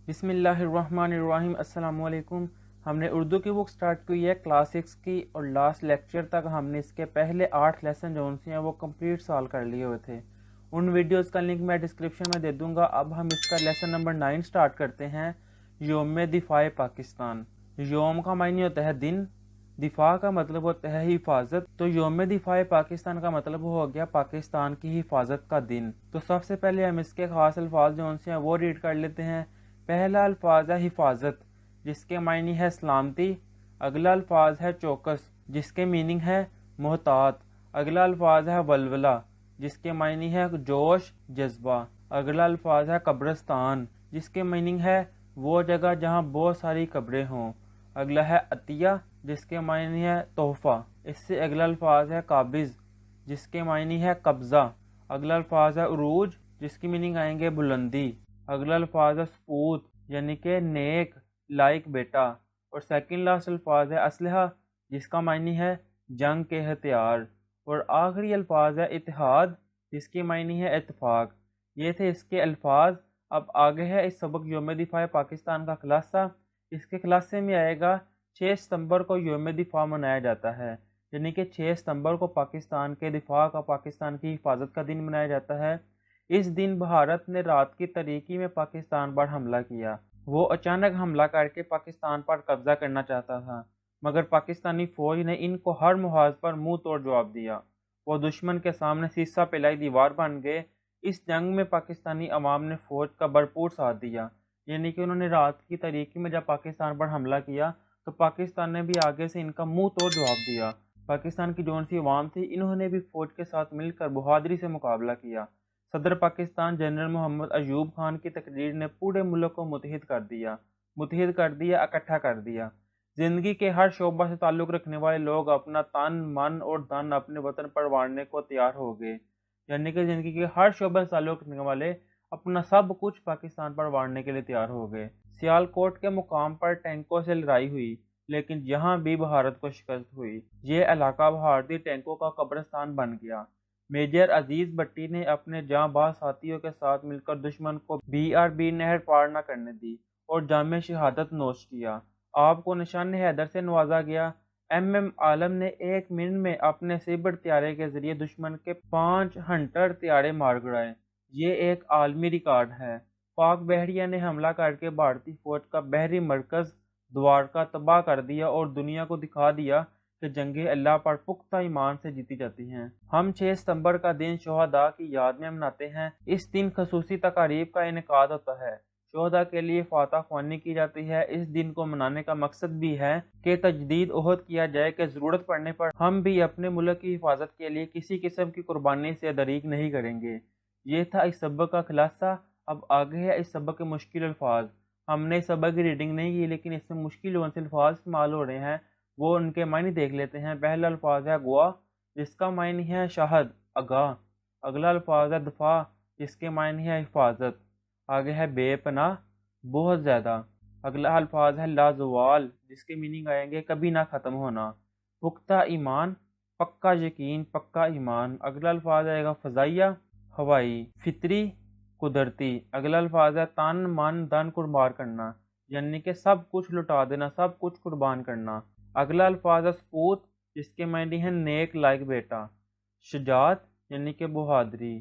بسم اللہ الرحمن الرحیم۔ السلام علیکم۔ ہم نے اردو کی بک سٹارٹ کی ہے کلاس 6 کی، اور لاسٹ لیکچر تک ہم نے اس کے پہلے 8 لیسن جو سے ہیں وہ کمپلیٹ سال کر لیے ہوئے تھے۔ ان ویڈیوز کا لنک میں ڈسکرپشن میں دے دوں گا۔ اب ہم اس کا لیسن نمبر 9 سٹارٹ کرتے ہیں، یوم دفاع پاکستان۔ یوم کا معنی ہوتا ہے دن، دفاع کا مطلب ہوتا ہے حفاظت، تو یوم دفاع پاکستان کا مطلب ہو گیا پاکستان کی حفاظت کا دن۔ تو سب سے پہلے ہم اس کے خاص الفاظ جو سے ہیں وہ ریڈ کر لیتے ہیں۔ پہلا الفاظ ہے حفاظت، جس کے معنی ہے سلامتی۔ اگلا الفاظ ہے چوکس، جس کے میننگ ہے محتاط۔ اگلا الفاظ ہے ولولہ، جس کے معنی ہے جوش، جذبہ۔ اگلا الفاظ ہے قبرستان، جس کے میننگ ہے وہ جگہ جہاں بہت ساری قبریں ہوں۔ اگلا ہے عطیہ، جس کے معنی ہے تحفہ۔ اس سے اگلا الفاظ ہے قابض، جس کے معنی ہے قبضہ۔ اگلا الفاظ ہے عروج، جس کی میننگ آئیں گے بلندی۔ اگلا الفاظ ہے سپوت، یعنی کہ نیک، لائق بیٹا۔ اور سیکنڈ لاسٹ الفاظ ہے اسلحہ، جس کا معنی ہے جنگ کے ہتھیار۔ اور آخری الفاظ ہے اتحاد، جس کی معنی ہے اتفاق۔ یہ تھے اس کے الفاظ۔ اب آگے ہے اس سبق یوم دفاع پاکستان کا خلاصہ۔ اس کے خلاصے میں آئے گا 6 ستمبر کو یوم دفاع منایا جاتا ہے، یعنی کہ 6 ستمبر کو پاکستان کے دفاع کا، پاکستان کی حفاظت کا دن منایا جاتا ہے۔ اس دن بھارت نے رات کی تاریکی میں پاکستان پر حملہ کیا۔ وہ اچانک حملہ کر کے پاکستان پر قبضہ کرنا چاہتا تھا، مگر پاکستانی فوج نے ان کو ہر محاذ پر منہ توڑ جواب دیا۔ وہ دشمن کے سامنے سیسہ پلائی دیوار بن گئے۔ اس جنگ میں پاکستانی عوام نے فوج کا بھرپور ساتھ دیا، یعنی کہ انہوں نے رات کی تاریکی میں جب پاکستان پر حملہ کیا تو پاکستان نے بھی آگے سے ان کا منہ توڑ جواب دیا۔ پاکستان کی جون سی عوام تھی، انہوں نے بھی فوج کے ساتھ مل کر بہادری سے مقابلہ کیا۔ صدر پاکستان جنرل محمد ایوب خان کی تقریر نے پورے ملک کو متحد کر دیا، اکٹھا کر دیا۔ زندگی کے ہر شعبہ سے تعلق رکھنے والے لوگ اپنا تن، من اور دھن اپنے وطن پر وارنے کو تیار ہو گئے، یعنی کہ زندگی کے ہر شعبہ سے تعلق رکھنے والے اپنا سب کچھ پاکستان پر وارنے کے لیے تیار ہو گئے۔ سیالکوٹ کے مقام پر ٹینکوں سے لڑائی ہوئی، لیکن یہاں بھی بھارت کو شکست ہوئی۔ یہ علاقہ بھارتی ٹینکوں کا قبرستان بن گیا۔ میجر عزیز بٹی نے اپنے جاں باز ساتھیوں کے ساتھ مل کر دشمن کو BRB نہر پار نہ کرنے دی اور جام شہادت نوش کیا۔ آپ کو نشان حیدر سے نوازا گیا۔ MM عالم نے 1 منٹ میں اپنے سیبر طیارے کے ذریعے دشمن کے 5 ہنٹر طیارے مار گرائے۔ یہ ایک عالمی ریکارڈ ہے۔ پاک بحریہ نے حملہ کر کے بھارتی فوج کا بحری مرکز دوارکا تباہ کر دیا اور دنیا کو دکھا دیا کہ جنگیں اللہ پر پختہ ایمان سے جیتی جاتی ہیں۔ ہم 6 ستمبر کا دن شہداء کی یاد میں مناتے ہیں۔ اس دن خصوصی تقاریب کا انعقاد ہوتا ہے، شہداء کے لیے فاتح خوانی کی جاتی ہے۔ اس دن کو منانے کا مقصد بھی ہے کہ تجدید عہد کیا جائے کہ ضرورت پڑنے پر ہم بھی اپنے ملک کی حفاظت کے لیے کسی قسم کی قربانی سے دریغ نہیں کریں گے۔ یہ تھا اس سبق کا خلاصہ۔ اب آگے ہے اس سبق کے مشکل الفاظ۔ ہم نے اس سبق کی ریڈنگ نہیں کی، لیکن اس میں مشکل سے الفاظ استعمال ہو رہے ہیں، وہ ان کے معنی دیکھ لیتے ہیں۔ پہلا الفاظ ہے گواہ، جس کا معنی ہے شاہد، آگاہ۔ اگلا الفاظ ہے دفاع، جس کے معنی ہے حفاظت۔ آگے ہے بے پناہ، بہت زیادہ۔ اگلا الفاظ ہے لازوال، جس کے میننگ آئیں گے کبھی نہ ختم ہونا۔ پختہ ایمان، پکا یقین، پکا ایمان۔ اگلا الفاظ آئے گا فضائیہ، ہوائی۔ فطری، قدرتی۔ اگلا الفاظ ہے تن، من، دھن قربان کرنا، یعنی کہ سب کچھ لٹا دینا، سب کچھ قربان کرنا۔ اگلا الفاظ ہے سپوت، جس کے معنی ہے نیک، لائق بیٹا۔ شجاعت، یعنی کہ بہادری۔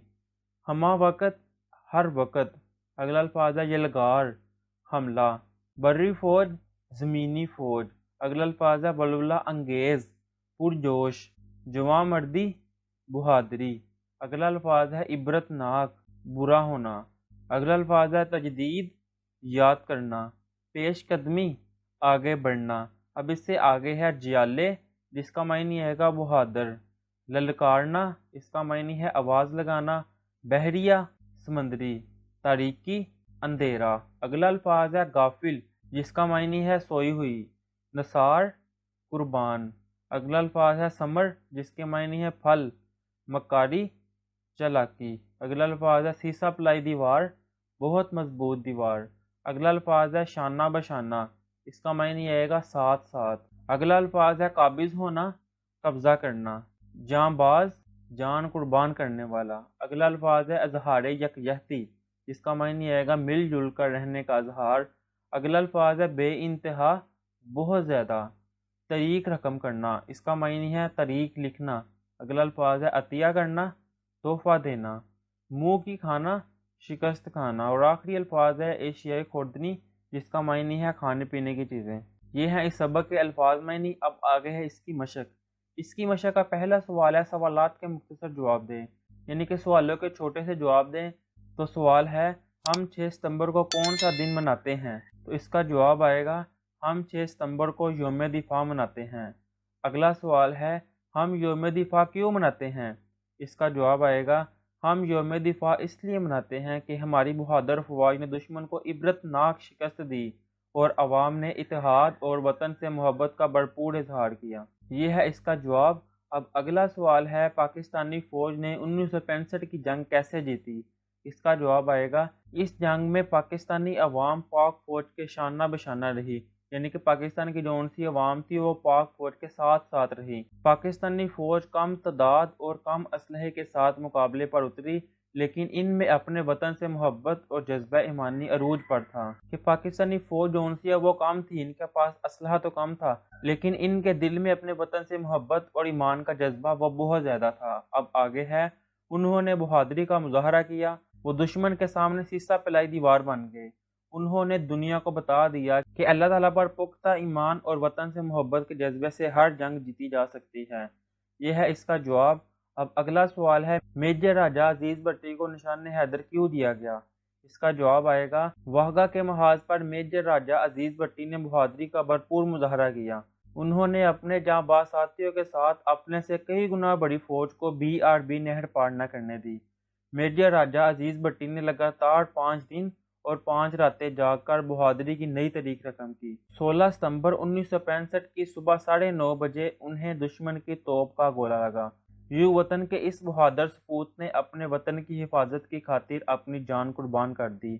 ہمہ وقت، ہر وقت۔ اگلا الفاظ ہے یلغار، حملہ۔ بری فوج، زمینی فوج۔ اگلا الفاظ ہے ولولہ انگیز، پرجوش۔ جواں مردی، بہادری۔ اگلا الفاظ ہے عبرت ناک، برا ہونا۔ اگلا الفاظ ہے تجدید، یاد کرنا۔ پیش قدمی، آگے بڑھنا۔ اب اس سے آگے ہے جیالے، جس کا معنی ہے گا بہادر۔ للکارنا، اس کا معنی ہے آواز لگانا۔ بحریہ، سمندری۔ تاریکی، اندھیرا۔ اگلا الفاظ ہے غافل، جس کا معنی ہے سوئی ہوئی۔ نثار، قربان۔ اگلا الفاظ ہے ثمر، جس کے معنی ہے پھل۔ مکاری، چالاکی۔ اگلا الفاظ ہے سیسہ پلائی دیوار، بہت مضبوط دیوار۔ اگلا الفاظ ہے شانہ بشانہ، اس کا معنی آئے گا ساتھ ساتھ۔ اگلا الفاظ ہے قابض ہونا، قبضہ کرنا۔ جاں باز، جان قربان کرنے والا۔ اگلا الفاظ ہے اظہار یکجہتی، جس کا معنی آئے گا مل جل کر رہنے کا اظہار۔ اگلا الفاظ ہے بے انتہا، بہت زیادہ۔ طریق رقم کرنا، اس کا معنی ہے طریق لکھنا۔ اگلا الفاظ ہے عطیہ کرنا، تحفہ دینا۔ منہ کی کھانا، شکست کھانا۔ اور آخری الفاظ ہے ایشیائی خوردنی، جس کا معنی ہے کھانے پینے کی چیزیں۔ یہ ہیں اس سبق کے الفاظ معنی۔ اب آگے ہے اس کی مشق۔ اس کی مشق کا پہلا سوال ہے سوالات کے مختصر جواب دیں، یعنی کہ سوالوں کے چھوٹے سے جواب دیں۔ تو سوال ہے ہم 6 ستمبر کو کون سا دن مناتے ہیں؟ تو اس کا جواب آئے گا ہم 6 ستمبر کو یوم دفاع مناتے ہیں۔ اگلا سوال ہے ہم یوم دفاع کیوں مناتے ہیں؟ اس کا جواب آئے گا ہم یوم دفاع اس لیے مناتے ہیں کہ ہماری بہادر افواج نے دشمن کو عبرت ناک شکست دی اور عوام نے اتحاد اور وطن سے محبت کا بھرپور اظہار کیا۔ یہ ہے اس کا جواب۔ اب اگلا سوال ہے پاکستانی فوج نے 1965 کی جنگ کیسے جیتی؟ اس کا جواب آئے گا اس جنگ میں پاکستانی عوام پاک فوج کے شانہ بشانہ رہی، یعنی کہ پاکستان کی جون سی عوام تھی وہ پاک فوج کے ساتھ ساتھ رہی۔ پاکستانی فوج کم تعداد اور کم اسلحے کے ساتھ مقابلے پر اتری، لیکن ان میں اپنے وطن سے محبت اور جذبہ ایمانی عروج پر تھا کہ پاکستانی فوج جون سی ہے وہ کم تھی، ان کے پاس اسلحہ تو کم تھا، لیکن ان کے دل میں اپنے وطن سے محبت اور ایمان کا جذبہ وہ بہت زیادہ تھا۔ اب آگے ہے انہوں نے بہادری کا مظاہرہ کیا، وہ دشمن کے سامنے سیسا پلائی دیوار بن گئے۔ انہوں نے دنیا کو بتا دیا کہ اللہ تعالیٰ پر پختہ ایمان اور وطن سے محبت کے جذبے سے ہر جنگ جیتی جا سکتی ہے۔ یہ ہے اس کا جواب۔ اب اگلا سوال ہے میجر راجہ عزیز بھٹی کو نشان حیدر کیوں دیا گیا؟ اس کا جواب آئے گا واہگہ کے محاذ پر میجر راجہ عزیز بھٹی نے بہادری کا بھرپور مظاہرہ کیا۔ انہوں نے اپنے جانباز ساتھیوں کے ساتھ اپنے سے کئی گنا بڑی فوج کو BRB نہر پار نہ کرنے دی۔ میجر راجہ عزیز بھٹی نے لگاتار 5 دن اور 5 راتیں جاگ کر بہادری کی نئی تاریخ رقم کی۔ 16 ستمبر 1965 کی صبح 9:30 بجے انہیں دشمن کی توپ کا گولہ لگا۔ یوں وطن کے اس بہادر سپوت نے اپنے وطن کی حفاظت کی خاطر اپنی جان قربان کر دی۔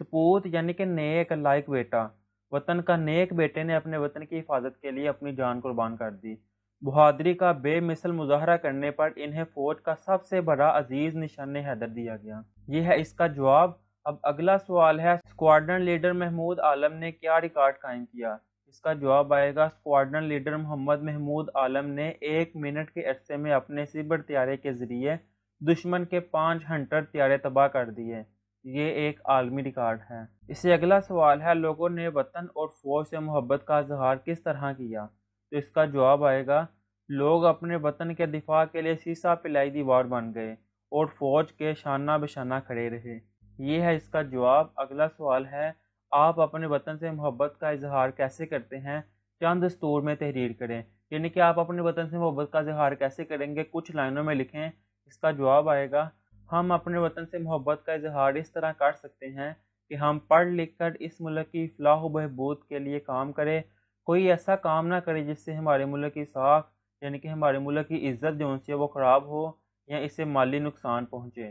سپوت یعنی کہ نیک لائق بیٹا، وطن کا نیک بیٹے نے اپنے وطن کی حفاظت کے لیے اپنی جان قربان کر دی۔ بہادری کا بے مثل مظاہرہ کرنے پر انہیں فوج کا سب سے بڑا عزیز نشان حیدر دیا گیا۔ یہ ہے اس کا جواب۔ اب اگلا سوال ہے اسکواڈرن لیڈر محمود عالم نے کیا ریکارڈ قائم کیا؟ اس کا جواب آئے گا اسکواڈرن لیڈر محمد محمود عالم نے 1 منٹ کے عرصے میں اپنے سیبر طیارے کے ذریعے دشمن کے 5 ہنٹر طیارے تباہ کر دیے۔ یہ ایک عالمی ریکارڈ ہے۔ اس سے اگلا سوال ہے لوگوں نے وطن اور فوج سے محبت کا اظہار کس طرح کیا؟ تو اس کا جواب آئے گا لوگ اپنے وطن کے دفاع کے لیے سیسا پلائی دیوار بن گئے اور فوج کے شانہ بشانہ کھڑے رہے۔ یہ ہے اس کا جواب۔ اگلا سوال ہے آپ اپنے وطن سے محبت کا اظہار کیسے کرتے ہیں؟ چند دستور میں تحریر کریں، یعنی کہ آپ اپنے وطن سے محبت کا اظہار کیسے کریں گے، کچھ لائنوں میں لکھیں۔ اس کا جواب آئے گا ہم اپنے وطن سے محبت کا اظہار اس طرح کر سکتے ہیں کہ ہم پڑھ لکھ کر اس ملک کی فلاح و بہبود کے لیے کام کریں، کوئی ایسا کام نہ کرے جس سے ہمارے ملک کی ساکھ یعنی کہ ہمارے ملک کی عزت جو ہے وہ خراب ہو یا اس سے مالی نقصان پہنچے۔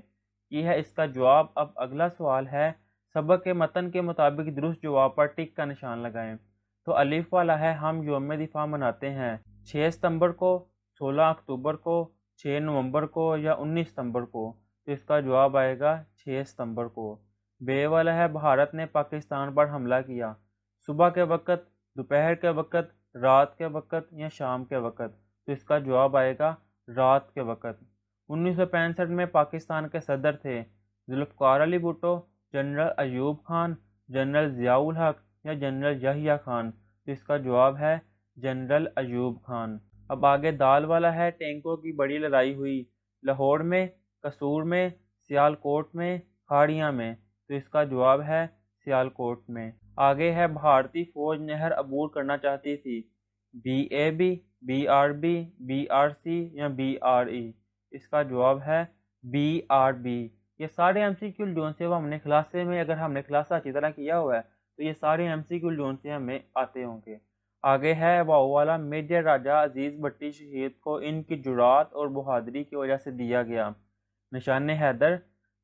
یہ ہے اس کا جواب۔ اب اگلا سوال ہے سبق کے متن کے مطابق درست جواب پر ٹک کا نشان لگائیں۔ تو الف والا ہے ہم یوم دفاع مناتے ہیں 6 ستمبر کو، 16 اکتوبر کو، 6 نومبر کو یا 19 ستمبر کو؟ تو اس کا جواب آئے گا 6 ستمبر کو۔ بے والا ہے بھارت نے پاکستان پر حملہ کیا صبح کے وقت، دوپہر کے وقت، رات کے وقت یا شام کے وقت؟ تو اس کا جواب آئے گا رات کے وقت۔ 1965 میں پاکستان کے صدر تھے ذوالفقار علی بھٹو، جنرل ایوب خان، جنرل ضیاء الحق یا جنرل یحییٰ خان؟ تو اس کا جواب ہے جنرل ایوب خان۔ اب آگے دال والا ہے ٹینکوں کی بڑی لڑائی ہوئی لاہور میں، قصور میں، سیالکوٹ میں، کھاڑیاں میں؟ تو اس کا جواب ہے سیالکوٹ میں۔ آگے ہے بھارتی فوج نہر عبور کرنا چاہتی تھی BAB، BRB، BRC یا BRE؟ اس کا جواب ہے BRB۔ یہ سارے MCQ جو سے وہ ہم نے کلاسے میں اگر ہم نے کلاسہ اچھی طرح کیا ہوا ہے تو یہ سارے MCQ جو سے ہمیں آتے ہوں گے۔ آگے ہے واؤ والا میجر راجہ عزیز بھٹی شہید کو ان کی جرات اور بہادری کی وجہ سے دیا گیا نشان حیدر،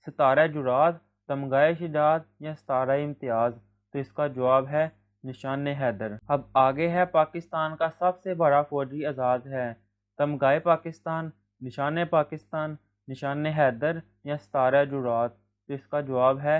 ستارہ جرات، تمغہ شجاعت یا ستارہ امتیاز؟ تو اس کا جواب ہے نشان حیدر۔ اب آگے ہے پاکستان کا سب سے بڑا فوجی اعزاز ہے تمغہ پاکستان، نشان پاکستان، نشان حیدر یا ستارہ جرات؟ تو اس کا جواب ہے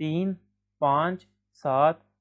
3, 5, 7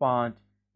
5।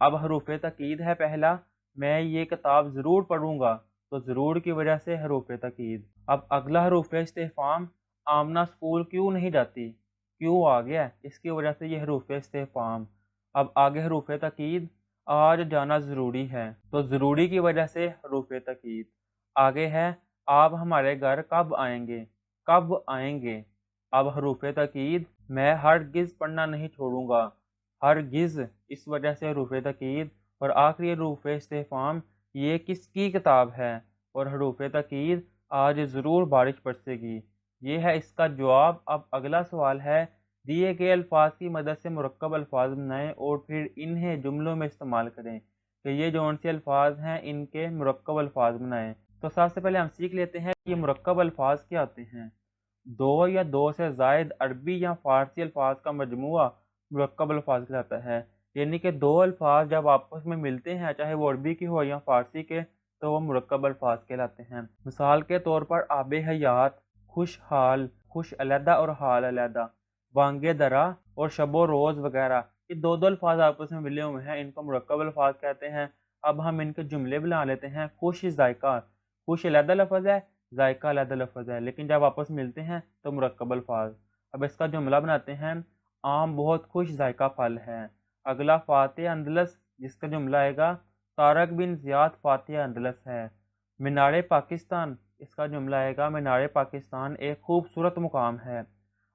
اب حروف تاکید ہے پہلا، میں یہ کتاب ضرور پڑھوں گا، تو ضرور کی وجہ سے حروف تاکید۔ اب اگلا حروف استفہام، آمنہ اسکول کیوں نہیں جاتی، کیوں آ گیا، اس کی وجہ سے یہ حروف استفہام۔ اب آگے حروف تاکید، آج جانا ضروری ہے، تو ضروری کی وجہ سے حروف تاکید۔ آگے ہے، آپ ہمارے گھر کب آئیں گے، کب آئیں گے۔ اب حروف تاکید، میں ہرگز پڑھنا نہیں چھوڑوں گا، ہرگز، اس وجہ سے حروف تاکید۔ اور آخری حروف استفہام، یہ کس کی کتاب ہے، اور حروف تاکید، آج ضرور بارش برسے گی۔ یہ ہے اس کا جواب۔ اب اگلا سوال ہے، دیے گئے الفاظ کی مدد سے مرکب الفاظ بنائیں اور پھر انہیں جملوں میں استعمال کریں، کہ یہ جون سے الفاظ ہیں ان کے مرکب الفاظ بنائیں۔ تو سب سے پہلے ہم سیکھ لیتے ہیں کہ یہ مرکب الفاظ کیا ہوتے ہیں۔ دو یا دو سے زائد عربی یا فارسی الفاظ کا مجموعہ مرکب الفاظ کہلاتا ہے، یعنی کہ دو الفاظ جب آپس میں ملتے ہیں، چاہے وہ عربی کی ہو یا فارسی کے، تو وہ مرکب الفاظ کہلاتے ہیں۔ مثال کے طور پر آب حیات، خوشحال، خوش علیحدہ اور حال علیحدہ، بانگ درا اور شب و روز وغیرہ، یہ دو دو الفاظ آپس میں ملے ہوئے ہیں، ان کو مرکب الفاظ کہتے ہیں۔ اب ہم ان کے جملے بنا لیتے ہیں۔ خوش ذائقہ، خوش علیحدہ لفظ ہے، ذائقہ علیحدہ لفظ ہے، لیکن جب آپس ملتے ہیں تو مرکب الفاظ۔ اب اس کا جملہ بناتے ہیں، آم بہت خوش ذائقہ پھل ہے۔ اگلا فاتح اندلس، جس کا جملہ آئے گا، طارق بن زیاد فاتح اندلس ہے۔ مینار پاکستان، اس کا جملہ آئے گا، مینار پاکستان ایک خوبصورت مقام ہے۔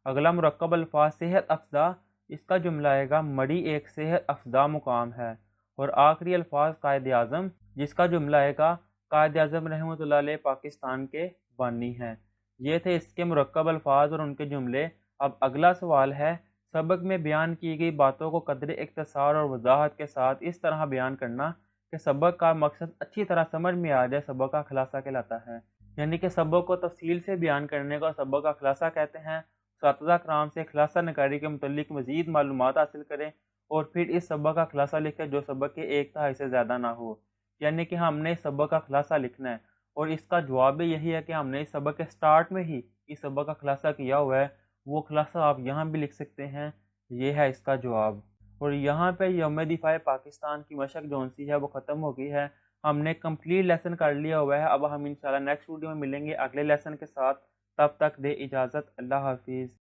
اگلا مرکب الفاظ صحت افزا، اس کا جملہ آئے گا، مڑی ایک صحت افزا مقام ہے۔ اور آخری الفاظ قائد اعظم، جس کا جملہ آئے گا، قائد اعظم رحمۃ اللہ علیہ پاکستان کے بانی ہیں۔ یہ تھے اس کے مرکب الفاظ اور ان کے جملے۔ اب اگلا سوال ہے، سبق میں بیان کی گئی باتوں کو قدر اختصار اور وضاحت کے ساتھ اس طرح بیان کرنا کہ سبق کا مقصد اچھی طرح سمجھ میں آ جائے، سبق کا خلاصہ کہلاتا ہے۔ یعنی کہ سبق کو تفصیل سے بیان کرنے کو سبق کا خلاصہ کہتے ہیں۔ اساتذہ کرام سے خلاصہ نگاری کے متعلق مزید معلومات حاصل کریں اور پھر اس سبق کا خلاصہ لکھیں جو سبق کے ایک تہائی سے زیادہ نہ ہو۔ یعنی کہ ہم نے اس سبق کا خلاصہ لکھنا ہے، اور اس کا جواب بھی یہی ہے کہ ہم نے اس سبق کے سٹارٹ میں ہی اس سبق کا خلاصہ کیا ہوا ہے، وہ خلاصہ آپ یہاں بھی لکھ سکتے ہیں۔ یہ ہے اس کا جواب۔ اور یہاں پہ یوم دفاع پاکستان کی مشق جون سی ہے وہ ختم ہو گئی ہے۔ ہم نے کمپلیٹ لیسن کر لیا ہوا ہے۔ اب ہم انشاءاللہ نیکسٹ ویڈیو میں ملیں گے اگلے لیسن کے ساتھ۔ تب تک دے اجازت، اللہ حافظ۔